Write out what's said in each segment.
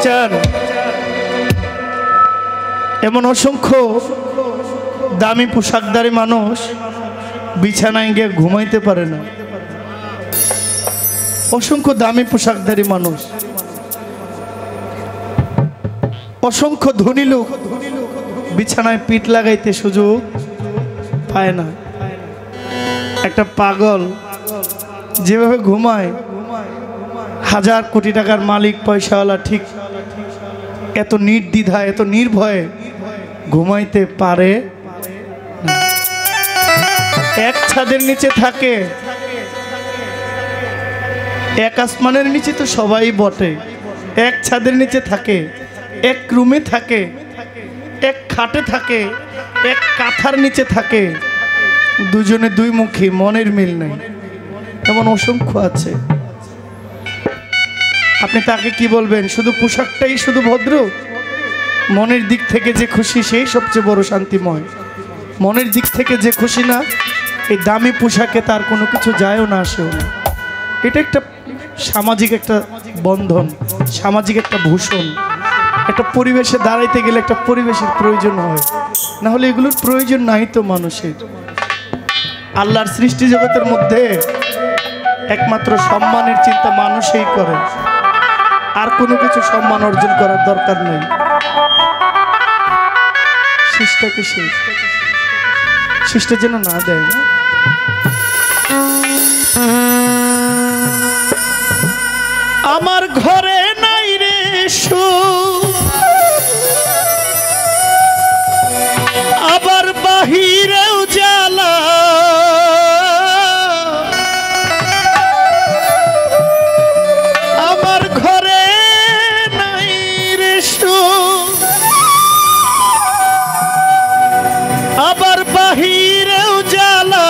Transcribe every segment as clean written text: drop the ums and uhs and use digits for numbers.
Teacher, এমন অসংখ্য দামি পোশাকধারী মানুষ বিছানায় গিয়ে ঘুমাইতে পারে না। অসংখ্য দামি পোশাকধারী মানুষ, অসংখ্য ধনী লোক বিছানায় পিঠ লাগাইতে সুযোগ পায় না। একটা পাগল যেভাবে ঘুমায়, হাজার কোটি টাকার মালিক পয়সাওয়ালা ঠিক এত নির্দ্বিধায় এত নির্ভয়ে ঘুমাইতে পারে না। এক ছাদের নিচে থাকে, এক আসমানের নিচে তো সবাই বটে, এক ছাদের নিচে থাকে, এক রুমে থাকে, এক খাটে থাকে, এক কাঁথার নিচে থাকে, দুজনে দুই মুখী, মনের মিল নেই। এমন অসংখ্য আছে। আপনি তাকে কি বলবেন? শুধু পোশাকটাই শুধু ভদ্র? মনের দিক থেকে যে খুশি সেই সবচেয়ে বড় শান্তিময়। মনের দিক থেকে যে খুশি না, এই দামি পোশাকে তার কোনো কিছু যায়ও না, আসেও না। এটা একটা সামাজিক একটা বন্ধন, সামাজিক একটা ভূষণ। একটা পরিবেশে দাঁড়াইতে গেলে একটা পরিবেশের প্রয়োজন হয়, না হলে এগুলোর প্রয়োজন নাই তো মানুষের। আল্লাহর সৃষ্টি জগতের মধ্যে একমাত্র সম্মানের চিন্তা মানুষই করে, আর কোনো কিছু সম্মান অর্জন করার দরকার নেই। সৃষ্টিকে সৃষ্টি যেন না দেয় না। আমার ঘরে নাই রে আবার বাহিরেও জ্বালা, আমার ঘরে নাই রে আবার বাহিরেও জ্বালা,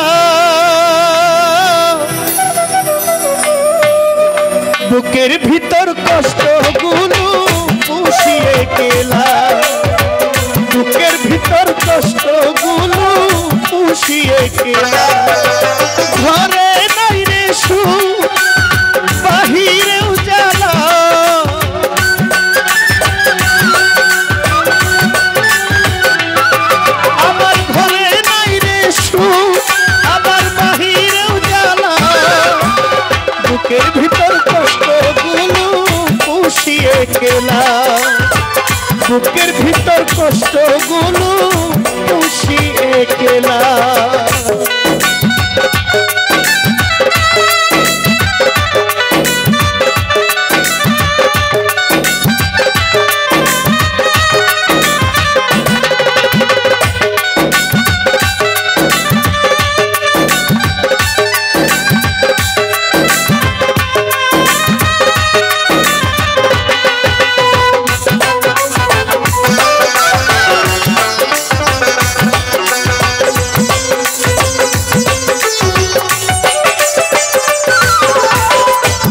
বুকের ভিতর কষ্টগুলো পুষিয়ে গেলা, বুকের ভিতর কষ্টগুলো পুষিয়ে গেলা। ঘরে নাই রে বাহিরেও জ্বালা, আমার ঘরে নাই রে আবার বাহিরেও জ্বালা, বুকের ভিতর কষ্টগুলো পুষিয়ে গেলা, বুকের ভিতর কষ্টগুলো পুষিয়ে গেলা।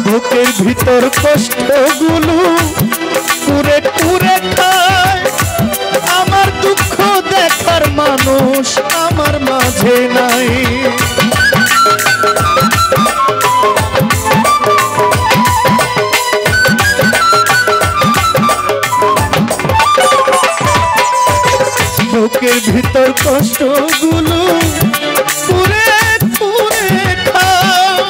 বুকের ভিতর কষ্টগুলো পুরে পুরে খায়, আমার দুঃখ দেখার মানুষ আমার মাঝে নাই। বুকের ভিতর কষ্টগুলো পুরে পুরে খায়,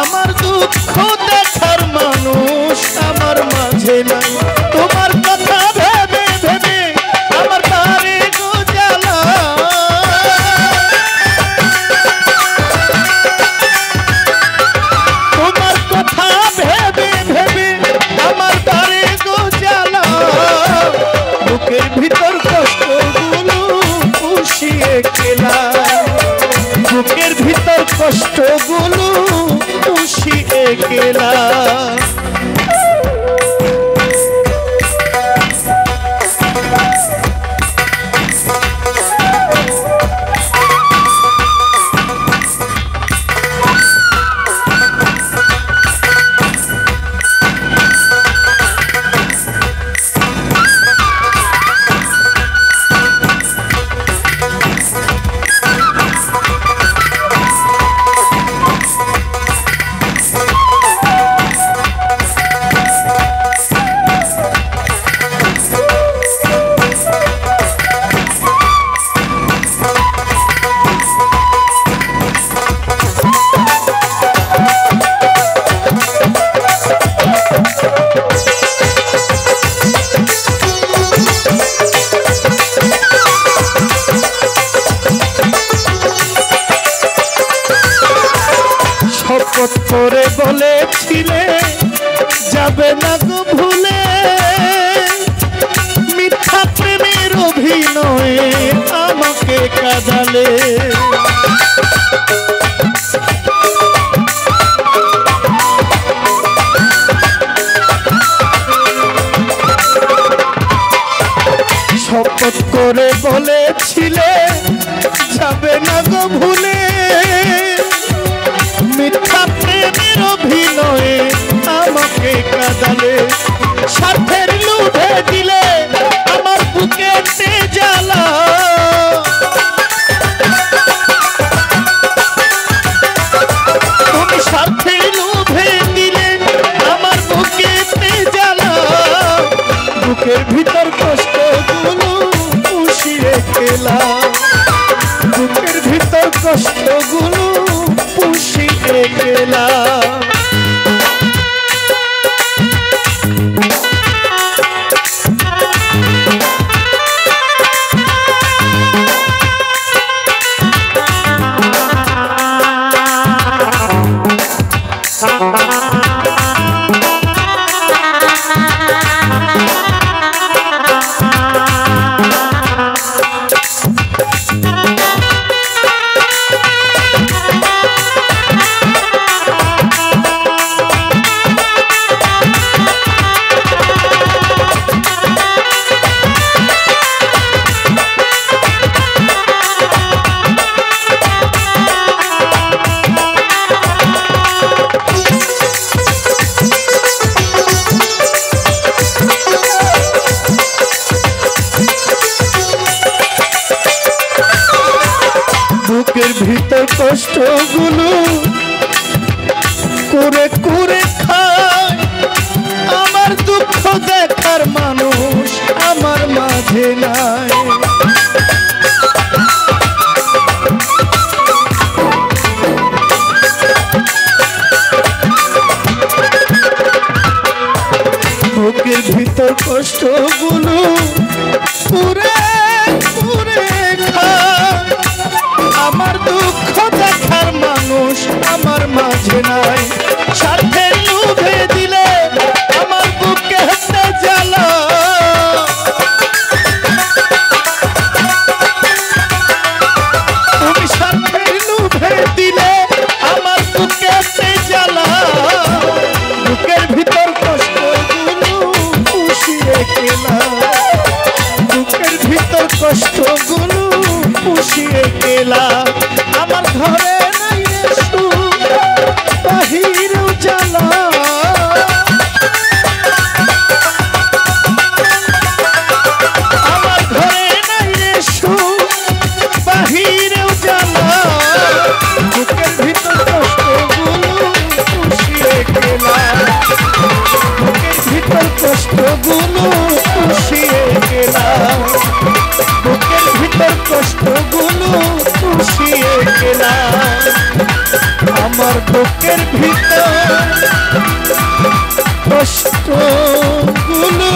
আমার দুঃখ দেখার মানুষ আমার মাঝে নাই। তোমার কথা ভেবে ভেবে আমার বাড়ি গো জ্বালা, তোমার কথা ভেবে ভেবে আমার বাড়ি গো জ্বালা, বুকের ভিতর কষ্টগুলো পুষিয়ে গেলা, বুকের ভিতর কষ্টগুলো পুষিয়ে গেলা। অভিনয়ে আমাকে কাঁদালে। শপথ করে বলেছিলে যাবে না গো ভুলে, মিথ্যা প্রেমের অভিনয়ে আমাকে কাঁদালে। স্বার্থের লোভে দিলে আমার বুকেতে জ্বালা, তুমি স্বার্থের লোভে দিলে আমার বুকেতে জ্বালা। বুকের ভিতর কষ্টগুলো পুষিয়ে খেলা, বুকের ভিতর কষ্টগুলো পুষিয়ে খেলা। বুকের ভিতর কষ্টগুলো করে করে খায়, আমার দুঃখ দেখার মানুষ আমার মাঝে নাই। বুকের ভিতর কষ্টগুলো করে করে খায়, আমার দুঃখ দেখার মানুষ আমার মাঝে নাই। স্বার্থের লোভে দিলে আমার বুকে হাতে জ্বালা, তুমি স্বার্থের লোভে দিলে আমার বুকে হাতে জ্বালা। বুকের ভিতর কষ্টগুলো পুষিয়ে খেলা, বুকের ভিতর কষ্টগুলো পুষিয়ে খেলা। আমার ঘরে নাই রে সুখ, বাহিরেও জ্বালা, আমার ঘরে নাই রে সুখ, বাহিরেও জ্বালা। বুকের ভিতর কষ্টগুলো পুষিয়ে খেলা, বুকের ভিতর কষ্টগুলো পুষিয়ে খেলা, বুকের ভিতর কষ্টগুলো পুষিয়ে খেলা। আমার বুকের ভিতর কষ্টগুলো